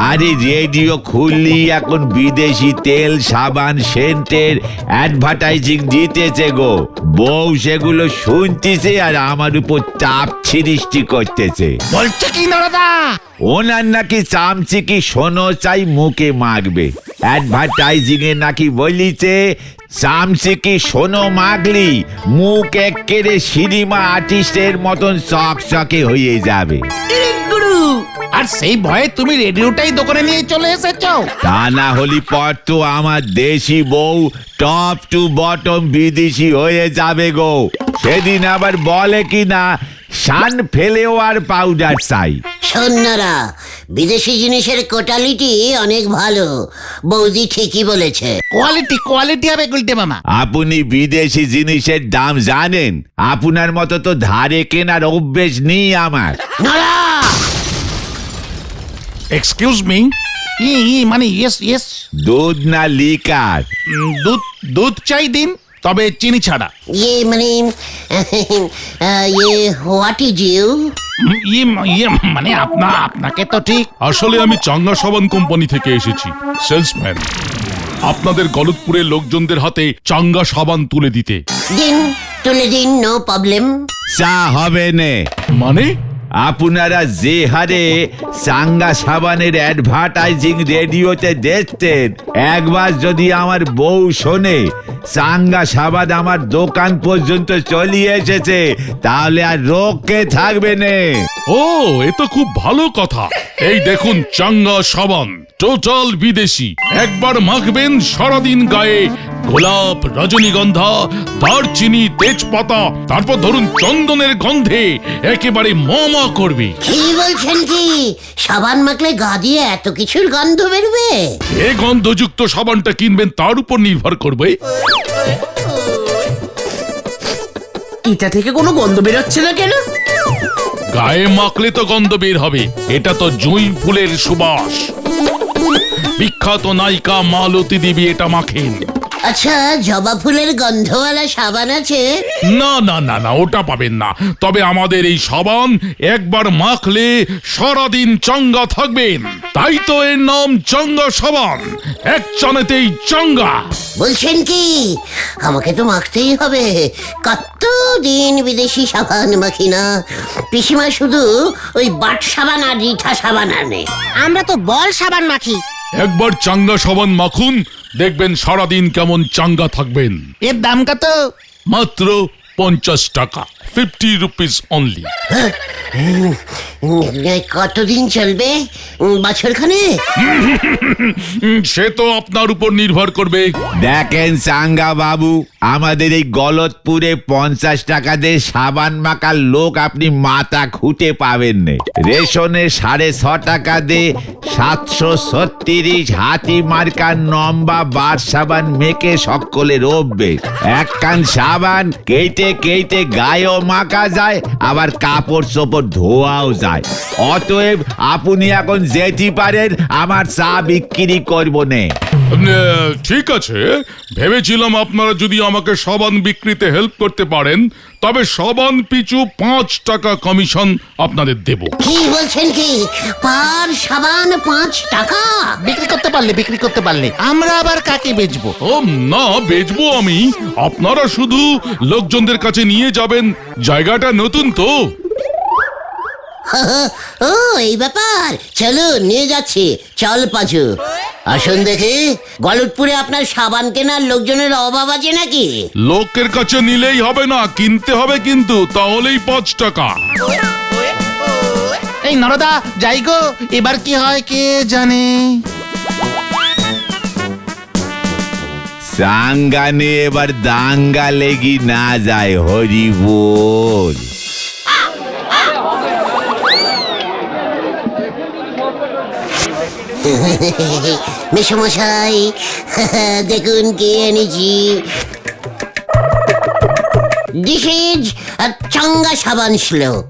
আরে রেডিও খুললি এখন বিদেশি তেল, সাবান, সেন্টের অ্যাডভার্টাইজিং দিতেছে গো। বউ সেগুলো শুনতেছে আর আমার উপর চাপ সৃষ্টি করতেছে। বলছে কি নরদা? ওনার নাকি চামচিকি শোনো চাই মুখে মাখবে। অ্যাডভার্টাইজিং এ নাকি বলিছে চামচিকি শোনো মাগলি মুখ এক্কেরে সিনেমা আর্টিস্টের মতন চকচকে হয়ে যাবে। আর সেই ভয়ে তুমি রেডিওটাই দোকানে নিয়ে চলে এসেছো? তা না হলে পর তো আমার দেশি বউ টপ টু বটম বিদেশি হয়ে যাবে গো। সেদিন আবার বলে কি না শান ফেলেও আর পাউডার চাই। সন্ন্যারা, বিদেশি জিনিসের কোয়ালিটি অনেক ভালো, বৌদি ঠিকই বলেছে। কোয়ালিটি হবে গুলটে মামা। আপনি বিদেশি জিনিসের দাম জানেন? আপনার মতো তো ধারে কেনার অভ্যেস নেই আমার। নড়া, এক্সকিউজ মি, মানে ইয়েস। দুধ না লিকার? দুধ চাই দিন, তবে চিনি ছাড়া। ইয়ে মানে ইয়ে হোয়াট ইজ ইউ? মানে আপনাকে তো ঠিক। আসলে আমি চাঙ্গা সাবান কোম্পানি থেকে এসেছি, সেলসম্যান। আপনাদের গলতপুরের লোকজনদের হাতে চাঙ্গা সাবান তুলে দিতে। দিন, তুলে দিন, নো প্রবলেম। চা হবে নে। মানে? আপনারা যে হারে চাঙ্গা সাবানের অ্যাডভার্টাইজিং রেডিওতে দেখতেন, একবার যদি আমার বউ শোনে চাঙ্গা সাবান আমার দোকান পর্যন্ত চলে এসেছে, তাহলে আর রোগকে থাকবে না। ও, এ তো খুব ভালো কথা। এই দেখুন চাঙ্গা সাবান, টোটাল বিদেশি। একবার মাখবেন সারাদিন গায়ে, গোলাপ, রজনীগন্ধা, দারচিনি, তেজপাতা, তারপর ধরুন চন্দনের গন্ধে একেবারে মমা করবে। কি বলছেন কি? সাবান মাখলে গা দিয়ে এত কিছুর গন্ধ বেরবে? এ গন্ধযুক্ত সাবানটা কিনবেন তার উপর নির্ভর করবে। এটা থেকে কোনো গন্ধ বেরোচ্ছে না কেন? গায়ে মাখলে তো গন্ধ বের হবে, এটা তো জুঁই ফুলের সুবাস। বিখ্যাত নায়িকা মালতী দেবী এটা মাখেন। আচ্ছা, জবা ফুলের গন্ধওয়ালা সাবান আছে? না, ওটা পাবেন না। তবে আমাদের এই সাবান একবার মাখলে সারাদিন চাঙ্গা থাকবেন, তাই তো এর নাম চাঙ্গা সাবান। এক চানেতেই চাঙ্গা। বলছেন কি? আমাকে তো মাখতেই হবে। কতদিন বিদেশি সাবান মাখি না। পিসিমা শুধু ওই বাট সাবান আর রিঠা সাবান আনে। আমরা তো বল সাবান মাখি। একবার চাঙ্গা সাবান মাখুন, দেখবেন সারাদিন কেমন চাঙ্গা থাকবেন। এর দাম কত? মাত্র 50 টাকা, 50 রুপিস অনলি। কতদিন চলবে? বছরখানে? সে তো আপনার উপর নির্ভর করবে। দেখেন চাঙ্গা বাবু, আমাদের এই গলতপুরে 50 টাকা দিয়ে সাবান মাখার লোক আপনি মাথা খুঁটে পাবেন না। রেশনে 6.5 টাকা দিয়ে 736 হাতি মার্কার নম্বা বার সাবান মেখে সকলে রোববে। এক কান সাবান কেটে কেটে গায়েও মাখা যায়, আবার কাপড় চোপড় ধোয়াও যায়। অতএব আপনি এখন যেতে পারেন, আমার চা বিক্রি করব না। ঠিক আছে, ভেবেছিলাম আপনারা যদি আমাকে সাবান বিক্রিতে হেল্প করতে পারেন, তবে সাবান পিছু 5 টাকা কমিশন আপনাদের দেব। কি বলছেন কি? পার সাবান 5 টাকা? বিক্রি করতে পারলে আমরা আবার কাকে বেচবো? ও না, বেচবো আমি। আপনারা শুধু লোকজনদের কাছে নিয়ে যাবেন। জায়গাটা নতুন তো। ও, এই ব্যাপার। চলো, নিয়ে যাচ্ছি। চল পাঁচু, আসুন দেখি। গলতপুরে আপনার সাবান কেনার লোকজনের অভাব আছে নাকি? লোকের কাছে নিলেই হবে না, কিনতে হবে কিন্তু, তাহলেই 5 টাকা। এই নরদা, যাই গো, এবার কি হয় কে জানে। সাঙ্গানে এবার দাঙ্গা লেগি না যায়, হরি বল। মেসমশাই, দেখুন কে এনেছি। দিস ইজ চাঙ্গা সাবান শ্লোক।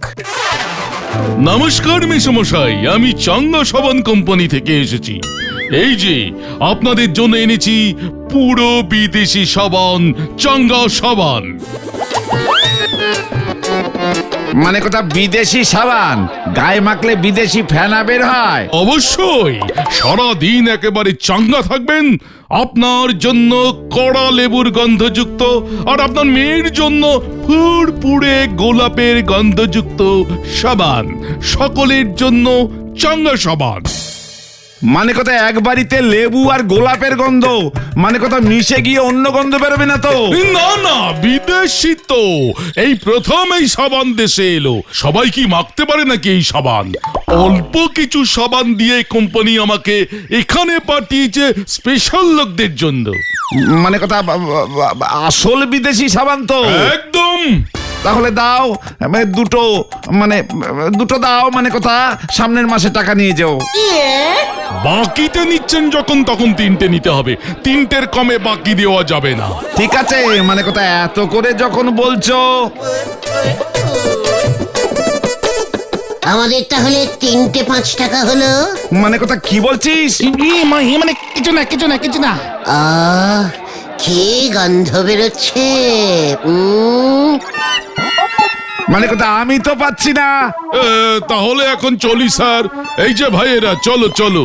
নমস্কার মেসমশাই, আমি চাঙ্গা সাবান কোম্পানি থেকে এসেছি। এই যে আপনাদের জন্য এনেছি পুরো বিদেশি সাবান, চাঙ্গা সাবান। মানে কথা বিদেশি সাবান? গায়ে মাখলে বিদেশি ফেনা বের হয়? অবশ্যই, সারাদিন একেবারে চাঙ্গা থাকবেন। আপনার জন্য কড়া লেবুর গন্ধযুক্ত, আর আপনার মেয়ের জন্য ফুরফুরে গোলাপের গন্ধযুক্ত সাবান। সকলের জন্য চাঙ্গা সাবান। মানে কথা এক বাড়িতে লেবু আর গোলাপের গন্ধ, মানে কথা মিশে গিয়ে অন্য গন্ধ বেরোবে না তো? না না, বিদেশি তো, এই প্রথম এই সাবান দেশে এলো। সবাই কি মাখতে পারে নাকি এই সাবান? অল্প কিছু সাবান দিয়ে কোম্পানি আমাকে এখানে পাঠিয়েছে স্পেশাল লোকদের জন্য। মানে কথা আসল বিদেশি সাবান তো? একদম। তাহলে দাও, মানে দুটো দাও। মানে কথা সামনের মাসে টাকা নিয়ে যাও। বাকিতে নিচ্ছেন যখন, তখন 3টে নিতে হবে। 3টের কমে বাকি দেওয়া যাবে না। ঠিক আছে, মানে কথা এত করে যখন বলছো। আমাদের তাহলে 3টে 5 টাকা হলো। মানে কথা কি বলছিস? মানে কিছু না। কি গন্ধ বেরোচ্ছে! মানে কথা আমি তো পাচ্ছি না। তাহলে এখন চলি স্যার। এই যে ভাইয়েরা, চলো চলো।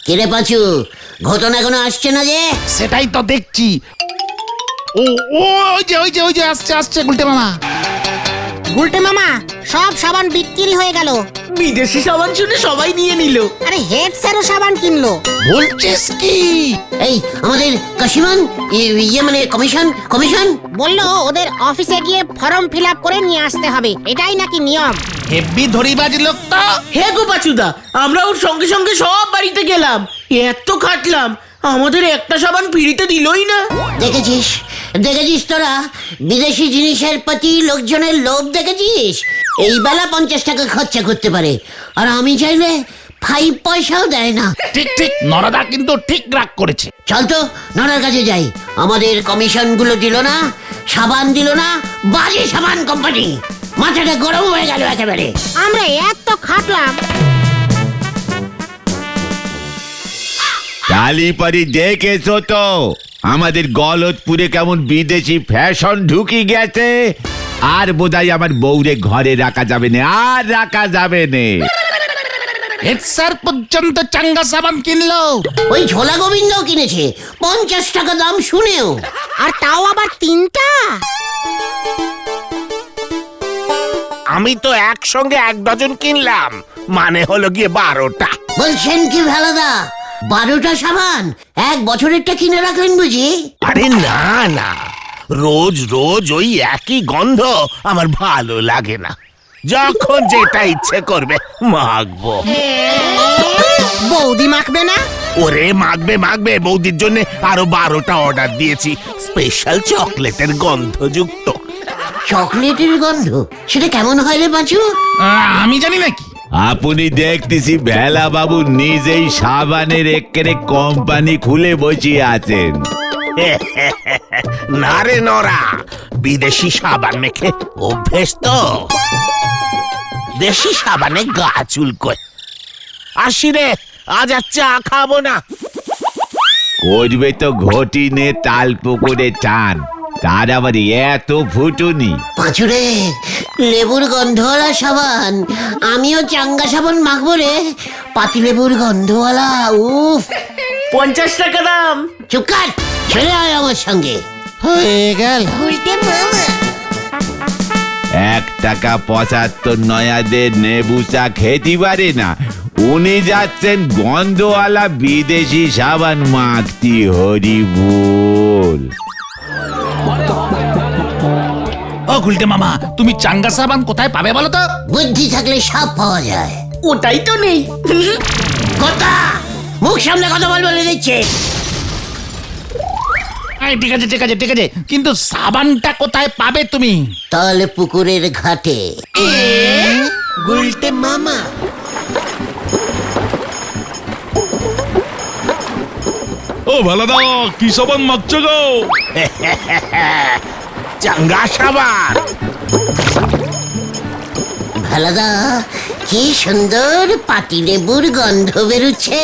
কিরে পাঁচু, ঘটনা এখনো আসছে না যে? সেটাই তো দেখছি। ওই যে আসছে গুলটে মামা। গুলটে মামা, সব সাবান বিক্রি হয়ে গেল। বিদেশি সাবান শুনে সবাই নিয়ে নিল। আরে হেড স্যারও সাবান কিনলো। বলছিস কি? এই আমাদের কাশিমান, মানে কমিশন বললো ওদের অফিসে গিয়ে ফর্ম ফিল আপ করে নিয়ে আসতে হবে, এটাই নাকি নিয়ম। হেব্বি ধরিবাজ লোক তো। হে গো পাচুদা, আমরা ওর সঙ্গে সঙ্গে সব বাড়িতে গেলাম, এত খাটলাম, আমাদের একটা সাবান ফ্রিতে দিলই না। দেখেছিস তোরা বিদেশি জিনিসের প্রতি লোকজনের লোভ দেখেছিস? এই বেলা 50 টাকা খরচা করতে পারে, আর আমি চাইলে 5 পয়সাও দেয় না। ঠিক, নরদা কিন্তু ঠিক রাগ করেছে। চল তো নড়ার কাছে যাই। আমাদের কমিশন গুলো দিল না, সাবান দিল না, বাজে সাবান কোম্পানি। মাথাটা গরম হয়ে গেল একেবারে। আমরা এত খাটলাম। কালীপাড়ি দেখেছো তো আমাদের গলতপুরে কেমন বিদেশি ফ্যাশন ঢুকি গেছে? আর বোধহয় আমার বউরে ঘরে রাখা যাবে না, আর রাখা যাবে না। হেড স্যার পর্যন্ত চাঙ্গা সাবান কিনলো। ওই ঝোলা গোবিন্দও কিনেছে 50 টাকা দাম শুনেও, আর তাও আবার 3টা। আমি তো একসঙ্গে 1 ডজন কিনলাম, মানে হলো গিয়ে 12টা। বলছেন কি ভেলাদা? 12টা সাবান 1 বছরেরটা কিনে রাখলেন বুঝি? আরে না, রোজ ওই একই গন্ধ আমার ভালো লাগে না। যখন যেটা ইচ্ছে করবে মাখবো। বৌদি মাখবে না? ওরে মাখবে, বৌদির জন্য আরো 12টা অর্ডার দিয়েছি, স্পেশাল চকলেটের গন্ধযুক্ত। চকলেটের গন্ধ? সেটা কেমন হয় রে পাঁচু? আমি জানি নাকি। আপনি দেখতেছি ভেলা বাবু নিজেই সাবানের একেরে কোম্পানি খুলে বসিয়ে আছেন। না রে নরা, বিদেশি সাবান মেখে অভ্যেস তো। দেশি সাবানে গা চুলকোয়। আসি রে, আজ আর চা খাবো না। করবে তো ঘটি নে তাল পুকুরে চান, তার আবার এত ফুটুনি। পাঁচুরে, লেবুর গন্ধওয়ালা সাবান। আমিও চাঙ্গা সাবান মাখবো রে, পাতিলেবুর গন্ধওয়ালা। উফ, 50 টাকা দাম। চুপকার, চলে আয় আমার সঙ্গে। হয়ে গেল। 1 টাকা 75 নয়াদের নেবু চা খেতে পারে না, উনি যাচ্ছেন গন্ধওয়ালা বিদেশি সাবান মাখতি। হরি বল। ও গুলটে মামা, তুমি চাঙ্গা সাবান কোথায় পাবে বলো তো? বুদ্ধি থাকলে সব পাওয়া যায়। ওটাই তো নেই। কথা মুখ সামনে কথা বলে দিচ্ছে। এই, ঠিক আছে ঠিক আছে ঠিক আছে, কিন্তু সাবানটা কোথায় পাবে তুমি? তাহলে পুকুরের ঘাটে। গুলটে মামা। ও ভালাদা, কি সাবান মাখছো গো? চাঙ্গা সাবান। ভালাদা, কি সুন্দর পাতিলেবুর গন্ধ বেরুচ্ছে।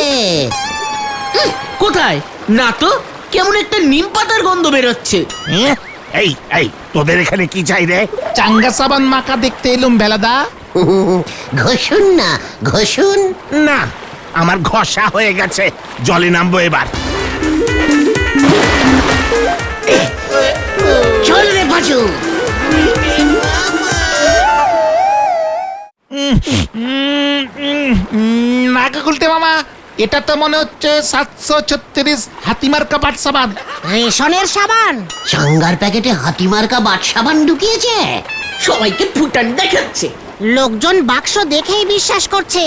কোথায়? না তো, কেমন একটা নিম পাতার গন্ধ বেরোচ্ছে। এই এই, তোদের এখানে কি চাই রে? চাঙ্গা সাবান মাখা দেখতে এলুম বেলাদা। ঘষুন না, ঘষুন। না, আমার ঘষা হয়ে গেছে, জলে নামবো এবার। চল রে পাঁচু। নাকা গুলটে মামা, এটা তো মনে হচ্ছে 736 হাতিমার কাবাট সাবান। রেশনের সাবান। চাঙ্গার প্যাকেটে হাতিমার্কা বাট সাবান ঢুকিয়েছে। সবাইকে ফুটান দেখাচ্ছে। লোকজন বাক্স দেখেই বিশ্বাস করছে।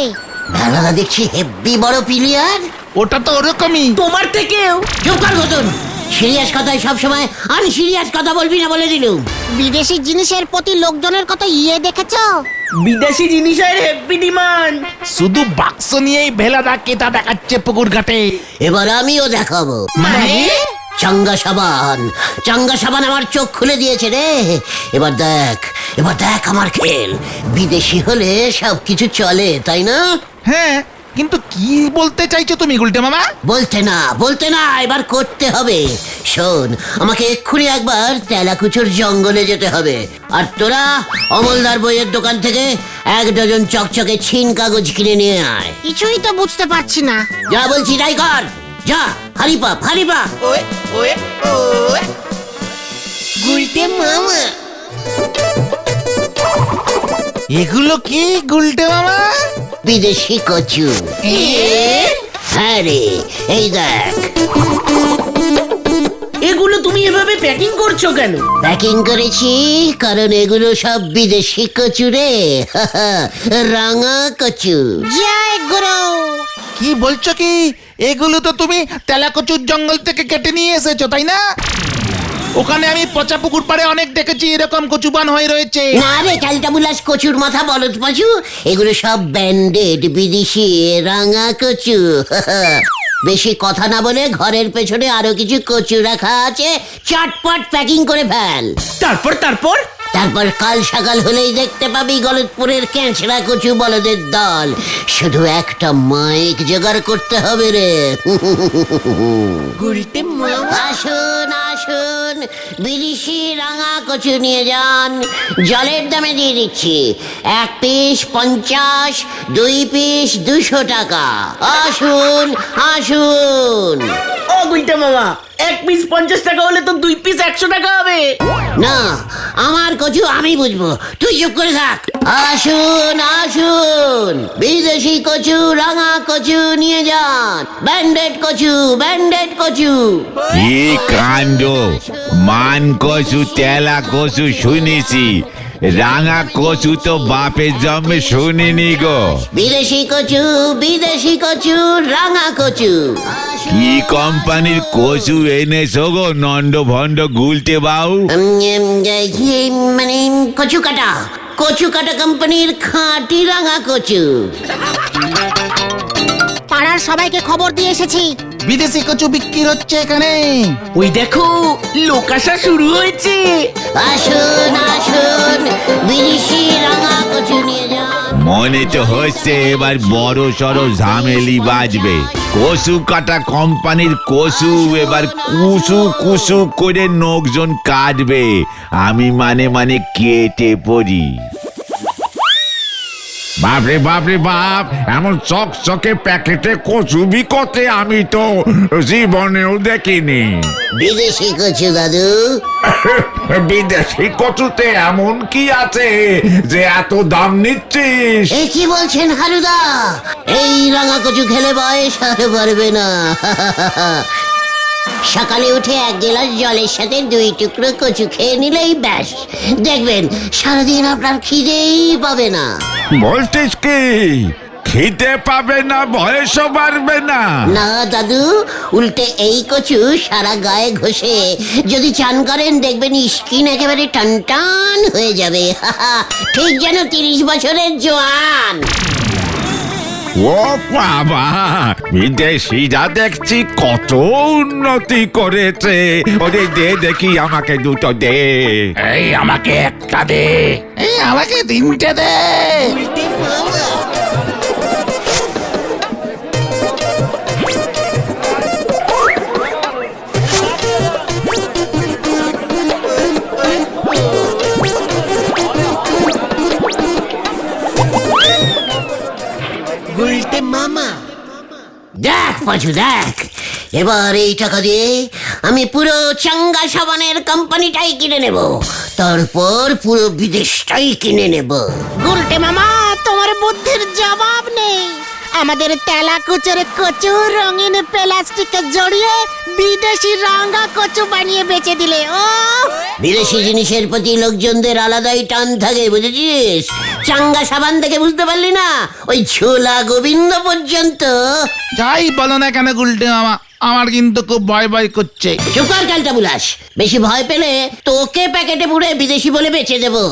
ভালাদা দেখছি হেব্বি বড় প্লেয়ার। ওটা তো ওরকমই। তোমার থেকেও। চুপ কর গতন। সিরিয়াস কথায় সবসময় আনসিরিয়াস কথা বলবি না বলে দিলুম। বিদেশি জিনিসের প্রতি লোকজনের কত দেখেছো? বিদেশি জিনিসের হেভি ডিমান্ড। শুধু বাক্স নিয়েই ভেলাদা কেতা দেখাচ্ছে পুকুর ঘাটে। এবার আমিও দেখাবো। চাঙ্গা সাবান, চাঙ্গা সাবান আমার চোখ খুলে দিয়েছে রে। এবার দেখ, এবার দেখ আমার খেল। বিদেশি হলে সবকিছু চলে, তাই না? হ্যাঁ, কিন্তু কি বলতে চাইছো তুমি গুলটে মামা? বলতে না, এবার করতে হবে। শোন, আমাকে এক্ষুনি একবার তেলাকুচুর জঙ্গলে যেতে হবে। আর তোরা অমলদার বইয়ের দোকান থেকে 1 ডজন চকচকে ছিন কাগজ কিনে নিয়ে আয়। কিছুই তো বুঝতে পারছি না। যা বলছি তাই কর। যা, হারিপা হারিপা। গুলটে মামা। এগুলো কি গুলটে মামা? বিদেশি কচু। হ্যাঁ রে, এই দেখ। এগুলো তুমি এভাবে প্যাকিং করছো কেন? প্যাকিং করেছি কারণ এগুলো সব বিদেশি কচু রে। রাঙা কচু। জয় গুরু। কি বলছো কি? এগুলো তো তুমি তেলাকচুর জঙ্গল থেকে কেটে নিয়ে এসেছো, তাই না? ওখানে আমি পচা পুকুর পাড়ে অনেক দেখেছি এরকম কচুবান হয়ে রয়েছে। না রে ক্যালটাবুলাস, কচুর মাথা বলদ পাচু। এগুলো সব ব্যান্ডেড বিদেশি রাঙা কচু। বেশি কথা না বলে ঘরের পেছনে আরো কিছু কচু রাখা আছে, চটপট প্যাকিং করে ফেল। তারপর তারপর কাল সকাল হলেই দেখতে পাবি গলতপুরের ক্যাঁচড়া কচু বলদের দল। শুধু একটা মাইক জোগাড় করতে হবে রে। আসুন আসুন, বিদেশি রাঙা কচু নিয়ে যান। জলের দামে দিয়ে দিচ্ছি। 1 পিস 50, 2 পিস 200 টাকা। আসুন আসুন। ও গুলটে মামা, 1 পিস 50 টাকা হলে তো 2 পিস 100 টাকা হবে। না, আমার কচু আমি বুঝবো, তুই চুপ করে থাক। আসুন আসুন, বিদেশি কচু রাঙা কচু নিয়ে যান। ব্যান্ডেড কচু, ব্যান্ডেড কচু। কি কাণ্ড! মান কচু, তেলা কচু শুনেছি, রাঙা কচু তো বাপের জন্মে শুনিনি গো। বিদেশি কচু, বিদেশি কচু, রাঙা কচু। কি কোম্পানির কচু এনেছো গো নন্দ ভন্ড গুলটে বাউ? মানে কচু কাটা কোম্পানির খাঁটি রাঙা কচু। পাড়ার সবাইকে খবর দিয়ে এসেছি। বিদেশি কচু বিক্রি হচ্ছে এখানে। ওই দেখো, লোক আসা শুরু হয়েছে। আসুন আসুন, বিদেশি রাঙা কচু নিয়ে যান। মনে তো হচ্ছে এবার বড় সড়ো ঝামেলি বাজবে। কচু কাটা কোম্পানির কচু এবার কুসু কুসু করে লোকজন কাটবে। আমি মানে কেটে পড়ি। বাপরে বাপরে বাপ, এমন চকচকে প্যাকেটে কচু বিকতে আমি তো জীবনেও দেখিনি। বিদেশি কচু দাদু। বিদেশি কচুতে এমন কি আছে যে এত দাম নিচ্ছিস? এ কি বলছেন হারুদা? এই রাঙা কচু খেলে বয়স আর বাড়বে না। সকালে উঠে 1 গ্লাস জলের সাথে 2 টুকরো কচু খেয়ে নিলেই ব্যাস, দেখবেন সারাদিন আপনার খিদেই পাবে না। বলছিস কি? খিদে পাবে না, বয়সও বাড়বে না। না দাদু, উল্টে এই কচু সারা গায়ে ঘষে যদি চান করেন দেখবেন স্কিন একেবারে টান টান হয়ে যাবে। ঠিক যেন 30 বছরের জোয়ান। ও বাবা, বিদেশিরা দেখছি কত উন্নতি করেছে। ওরে দে দেখি, আমাকে দুটো দে। এই আমাকে একটা দে, এই আমাকে তিনটে দে। দেখ পাঁচু দেখ, এবার এই টাকা দিয়ে আমি পুরো চাঙ্গা সাবানের কোম্পানিটাই কিনে নেব, তারপর পুরো বিদেশটাই কিনে নেব। গুলটে মামা, তোমার বুদ্ধির জবাব নেই। আমাদের তেলাকুচের কচু রঙিন প্লাস্টিকে জড়িয়ে বিদেশি রাঙা কচু বানিয়ে বেচে দিলে। ও বিদেশি জিনিসের প্রতি লোকজনদের আলাদাই টান থাকে, বুঝেছিস? চাঙ্গা সাবান থেকে বুঝতে পারলি না, ওই ছোলা গোবিন্দ পর্যন্ত। যাই বলো না কেন গুলটে মামা, আমার কিন্তু খুব ভয় ভয় করছে। চুকার ক্যালটা বুলাস, বেশি ভয় পেলে তোকে প্যাকেটে পুড়ে বিদেশি বলে বেচে দেবো।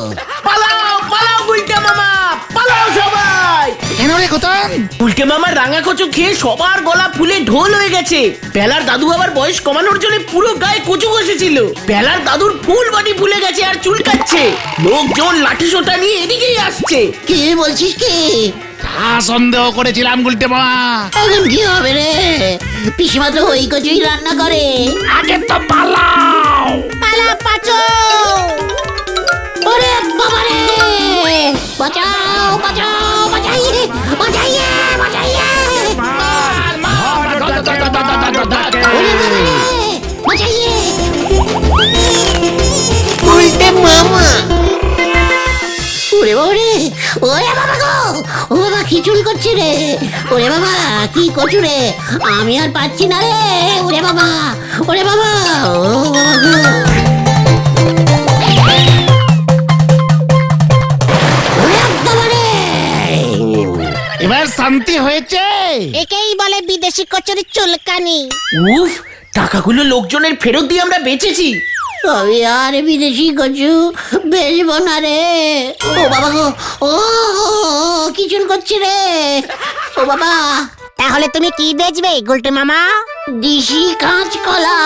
পালাও পালাও গুলটে মামা, পালাও সবাই। কেন রে খোতন? গুলটে মামার রাঙা কচু খেয়ে সবার গলা ফুলে ঢোল হয়ে গেছে। বেলার দাদু আবার বয়স কমানোর জন্য পুরো গায়ে কচু ঘষেছিল। বেলার দাদুর ফুল বডি ফুলে গেছে আর চুলকাচ্ছে। লোকজন লাঠি সোটা নিয়ে এদিকেই আসছে। কি বলছিস কি? তা সন্দেহ করেছিলাম গুলটে মামা। এখন কি হবে রে? পিসিমা তো ওই কচুই রান্না করে। আগে তো পালাও। পালা পাচো। ওরে বাবা রে, বাঁচাও বাঁচাও, বাঁচাইয়ে বাঁচাইয়ে বাঁচাইয়ে। ওরে বাবা রে, বাঁচাইয়ে। উল্টে মামা। ওরে বাবা রে, ওরে বাবা গো, ও বাবা কি চুল করছে রে? ওরে বাবা কি কচু রে, আমি আর পাচ্ছি না রে। ওরে বাবা, ওরে বাবা, ও বাবা গো। ওরে বাবা রে। এবার শান্তি হয়েছে। একেই বলে বিদেশি কচুরি চুলকানি। উফ, টাকাগুলো লোকজনের ফেরত দিয়ে আমরা বেঁচেছি। আমি আর বিদেশি কচু বেচবো না রে। ও বাবা গো, ও কি চুল করছে রে? ও বাবা, তাহলে তুমি কি বেচবে গুলটে মামা? দিশি কাঁচকলা।